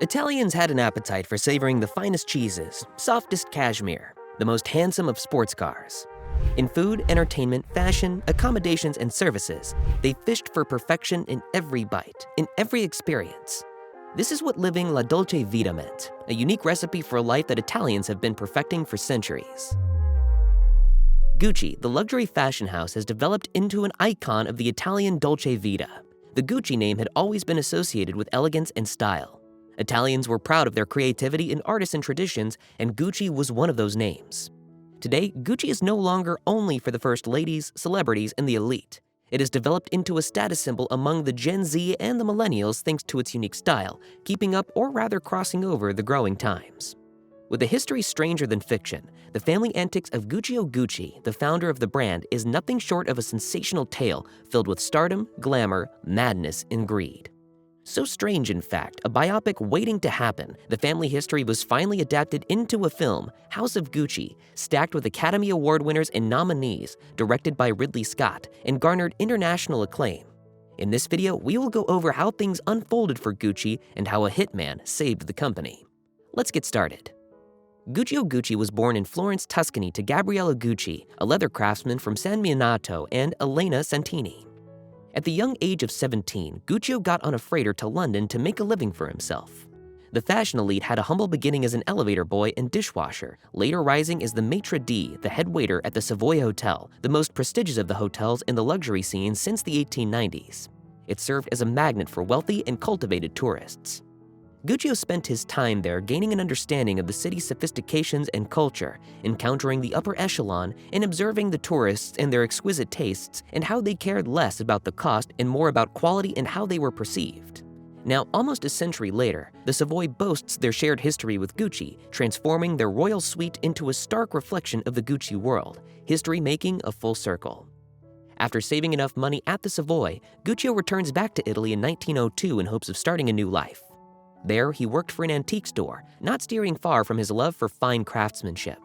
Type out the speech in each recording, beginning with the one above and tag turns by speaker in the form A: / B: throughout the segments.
A: Italians had an appetite for savoring the finest cheeses, softest cashmere, the most handsome of sports cars. In food, entertainment, fashion, accommodations, and services, they fished for perfection in every bite, in every experience. This is what living La Dolce Vita meant, a unique recipe for a life that Italians have been perfecting for centuries. Gucci, the luxury fashion house, has developed into an icon of the Italian Dolce Vita. The Gucci name had always been associated with elegance and style. Italians were proud of their creativity and artisan traditions, and Gucci was one of those names. Today, Gucci is no longer only for the first ladies, celebrities, and the elite. It has developed into a status symbol among the Gen Z and the millennials thanks to its unique style, keeping up or rather crossing over the growing times. With a history stranger than fiction, the family antics of Guccio Gucci, the founder of the brand, is nothing short of a sensational tale filled with stardom, glamour, madness, and greed. So strange, in fact, a biopic waiting to happen, the family history was finally adapted into a film, House of Gucci, stacked with Academy Award winners and nominees, directed by Ridley Scott, and garnered international acclaim. In this video, we will go over how things unfolded for Gucci and how a hitman saved the company. Let's get started. Guccio Gucci was born in Florence, Tuscany to Gabriele Gucci, a leather craftsman from San Miniato, and Elena Santini. At the young age of 17, Guccio got on a freighter to London to make a living for himself. The fashion elite had a humble beginning as an elevator boy and dishwasher, later rising as the maitre d', the head waiter at the Savoy Hotel, the most prestigious of the hotels in the luxury scene since the 1890s. It served as a magnet for wealthy and cultivated tourists. Guccio spent his time there gaining an understanding of the city's sophistications and culture, encountering the upper echelon and observing the tourists and their exquisite tastes and how they cared less about the cost and more about quality and how they were perceived. Now, almost a century later, the Savoy boasts their shared history with Gucci, transforming their royal suite into a stark reflection of the Gucci world, history making a full circle. After saving enough money at the Savoy, Guccio returns back to Italy in 1902 in hopes of starting a new life. There, he worked for an antique store, not steering far from his love for fine craftsmanship.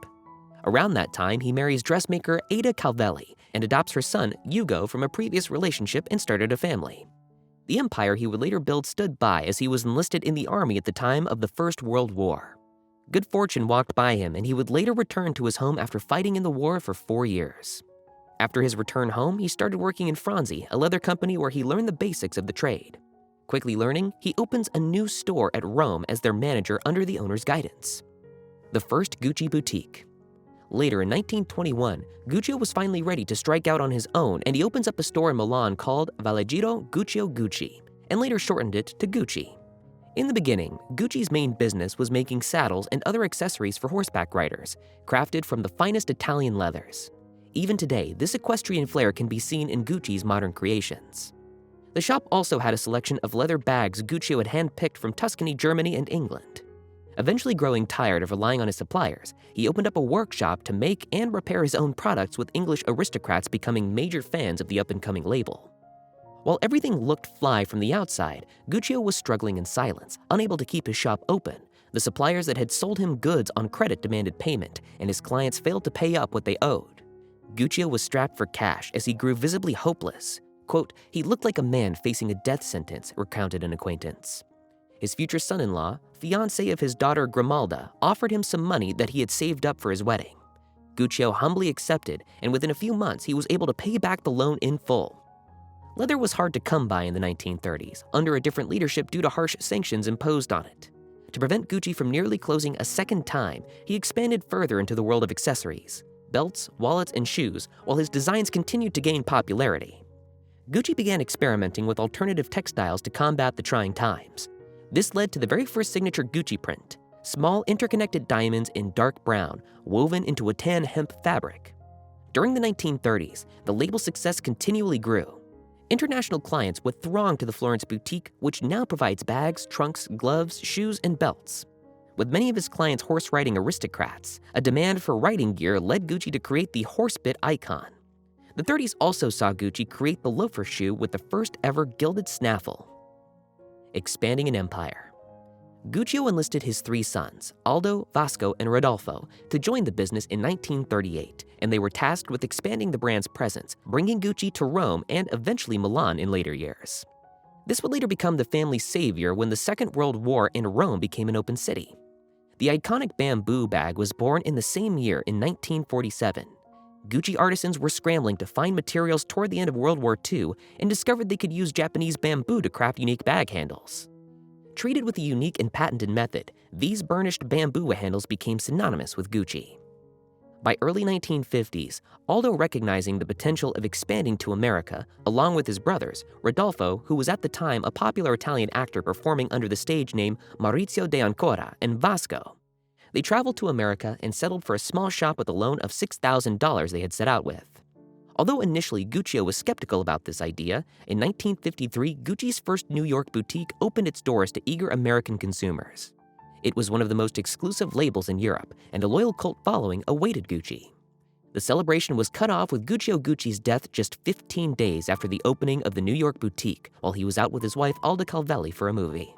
A: Around that time, he marries dressmaker Ada Calvelli and adopts her son, Ugo, from a previous relationship and started a family. The empire he would later build stood by as he was enlisted in the army at the time of the First World War. Good fortune walked by him, and he would later return to his home after fighting in the war for 4 years. After his return home, he started working in Franzi, a leather company where he learned the basics of the trade. Quickly learning, he opens a new store at Rome as their manager under the owner's guidance. The first Gucci boutique. Later in 1921, Guccio was finally ready to strike out on his own, and he opens up a store in Milan called Valigido Guccio Gucci, and later shortened it to Gucci. In the beginning, Gucci's main business was making saddles and other accessories for horseback riders, crafted from the finest Italian leathers. Even today, this equestrian flair can be seen in Gucci's modern creations. The shop also had a selection of leather bags Guccio had handpicked from Tuscany, Germany, and England. Eventually growing tired of relying on his suppliers, he opened up a workshop to make and repair his own products, with English aristocrats becoming major fans of the up-and-coming label. While everything looked fly from the outside, Guccio was struggling in silence, unable to keep his shop open. The suppliers that had sold him goods on credit demanded payment, and his clients failed to pay up what they owed. Guccio was strapped for cash as he grew visibly hopeless. Quote, "He looked like a man facing a death sentence," recounted an acquaintance. His future son-in-law, fiancé of his daughter Grimalda, offered him some money that he had saved up for his wedding. Guccio humbly accepted, and within a few months he was able to pay back the loan in full. Leather was hard to come by in the 1930s, under a different leadership due to harsh sanctions imposed on it. To prevent Gucci from nearly closing a second time, he expanded further into the world of accessories, belts, wallets, and shoes, while his designs continued to gain popularity. Gucci began experimenting with alternative textiles to combat the trying times. This led to the very first signature Gucci print, small interconnected diamonds in dark brown, woven into a tan hemp fabric. During the 1930s, the label's success continually grew. International clients would throng to the Florence boutique, which now provides bags, trunks, gloves, shoes, and belts. With many of his clients horse-riding aristocrats, a demand for riding gear led Gucci to create the horsebit icon. The 30s also saw Gucci create the loafer shoe with the first ever gilded snaffle. Expanding an empire. Guccio enlisted his 3 sons, Aldo, Vasco, and Rodolfo, to join the business in 1938, and they were tasked with expanding the brand's presence, bringing Gucci to Rome and eventually Milan in later years. This would later become the family's savior when the Second World War in Rome became an open city. The iconic bamboo bag was born in the same year in 1947. Gucci artisans were scrambling to find materials toward the end of World War II and discovered they could use Japanese bamboo to craft unique bag handles. Treated with a unique and patented method, these burnished bamboo handles became synonymous with Gucci. By early 1950s, Aldo, recognizing the potential of expanding to America, along with his brothers, Rodolfo, who was at the time a popular Italian actor performing under the stage name Maurizio De Ancora, and Vasco, they traveled to America and settled for a small shop with a loan of $6,000 they had set out with. Although initially Guccio was skeptical about this idea, in 1953, Gucci's first New York boutique opened its doors to eager American consumers. It was one of the most exclusive labels in Europe, and a loyal cult following awaited Gucci. The celebration was cut off with Guccio Gucci's death just 15 days after the opening of the New York boutique, while he was out with his wife Alda Calvelli for a movie.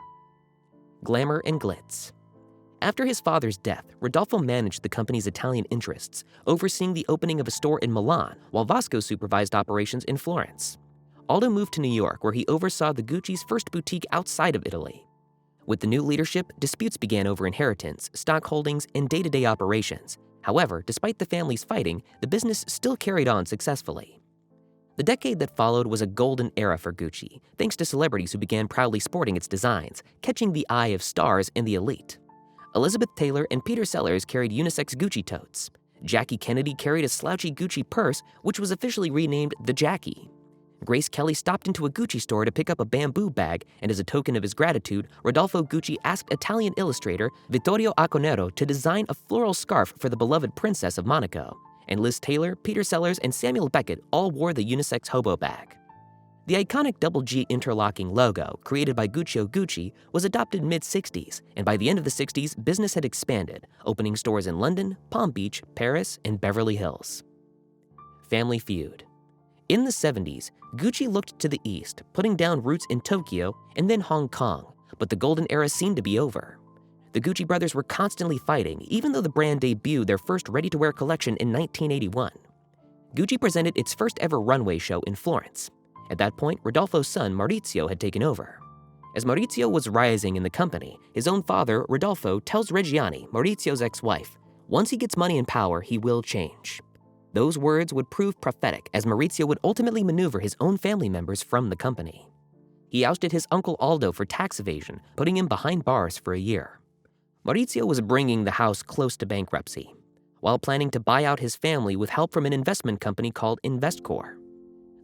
A: Glamour and glitz. After his father's death, Rodolfo managed the company's Italian interests, overseeing the opening of a store in Milan, while Vasco supervised operations in Florence. Aldo moved to New York, where he oversaw the Gucci's first boutique outside of Italy. With the new leadership, disputes began over inheritance, stock holdings, and day-to-day operations. However, despite the family's fighting, the business still carried on successfully. The decade that followed was a golden era for Gucci, thanks to celebrities who began proudly sporting its designs, catching the eye of stars and the elite. Elizabeth Taylor and Peter Sellers carried unisex Gucci totes. Jackie Kennedy carried a slouchy Gucci purse, which was officially renamed the Jackie. Grace Kelly stopped into a Gucci store to pick up a bamboo bag, and as a token of his gratitude, Rodolfo Gucci asked Italian illustrator Vittorio Acconero to design a floral scarf for the beloved Princess of Monaco. And Liz Taylor, Peter Sellers, and Samuel Beckett all wore the unisex hobo bag. The iconic double G interlocking logo, created by Guccio Gucci, was adopted mid-60s, and by the end of the 60s, business had expanded, opening stores in London, Palm Beach, Paris, and Beverly Hills. Family feud. In the 70s, Gucci looked to the east, putting down roots in Tokyo and then Hong Kong, but the golden era seemed to be over. The Gucci brothers were constantly fighting, even though the brand debuted their first ready-to-wear collection in 1981. Gucci presented its first ever runway show in Florence. At that point, Rodolfo's son, Maurizio, had taken over. As Maurizio was rising in the company, his own father, Rodolfo, tells Reggiani, Maurizio's ex-wife, once he gets money and power, he will change. Those words would prove prophetic, as Maurizio would ultimately maneuver his own family members from the company. He ousted his uncle Aldo for tax evasion, putting him behind bars for a year. Maurizio was bringing the house close to bankruptcy, while planning to buy out his family with help from an investment company called Investcorp.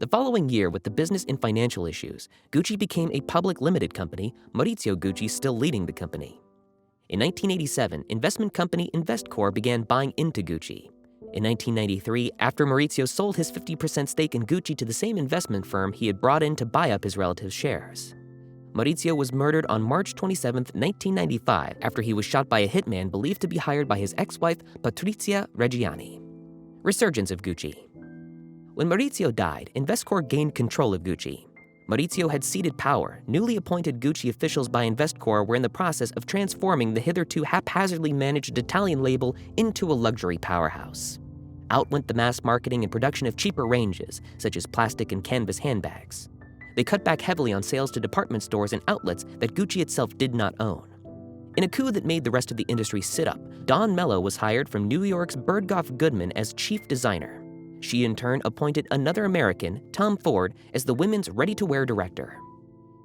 A: The following year, with the business and financial issues, Gucci became a public limited company, Maurizio Gucci still leading the company. In 1987, investment company Investcorp began buying into Gucci. In 1993, after Maurizio sold his 50% stake in Gucci to the same investment firm he had brought in to buy up his relative's shares. Maurizio was murdered on March 27, 1995, after he was shot by a hitman believed to be hired by his ex-wife, Patrizia Reggiani. Resurgence of Gucci. When Maurizio died, Investcorp gained control of Gucci. Maurizio had ceded power. Newly appointed Gucci officials by Investcorp were in the process of transforming the hitherto haphazardly managed Italian label into a luxury powerhouse. Out went the mass marketing and production of cheaper ranges, such as plastic and canvas handbags. They cut back heavily on sales to department stores and outlets that Gucci itself did not own. In a coup that made the rest of the industry sit up, Dawn Mello was hired from New York's Bergdorf Goodman as chief designer. She in turn appointed another American, Tom Ford, as the women's ready-to-wear director.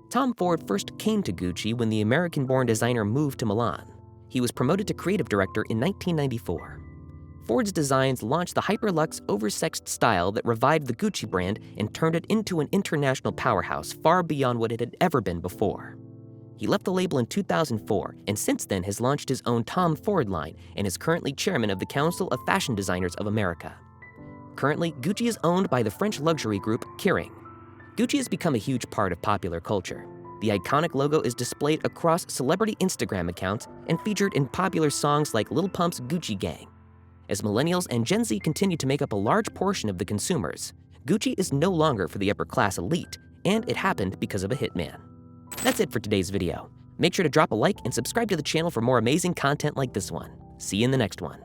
A: Tom Ford first came to Gucci when the American-born designer moved to Milan. He was promoted to creative director in 1994. Ford's designs launched the hyperluxe, oversexed style that revived the Gucci brand and turned it into an international powerhouse far beyond what it had ever been before. He left the label in 2004, and since then has launched his own Tom Ford line and is currently chairman of the Council of Fashion Designers of America. Currently, Gucci is owned by the French luxury group Kering. Gucci has become a huge part of popular culture. The iconic logo is displayed across celebrity Instagram accounts and featured in popular songs like Lil Pump's Gucci Gang. As millennials and Gen Z continue to make up a large portion of the consumers, Gucci is no longer for the upper-class elite, and it happened because of a hitman. That's it for today's video. Make sure to drop a like and subscribe to the channel for more amazing content like this one. See you in the next one.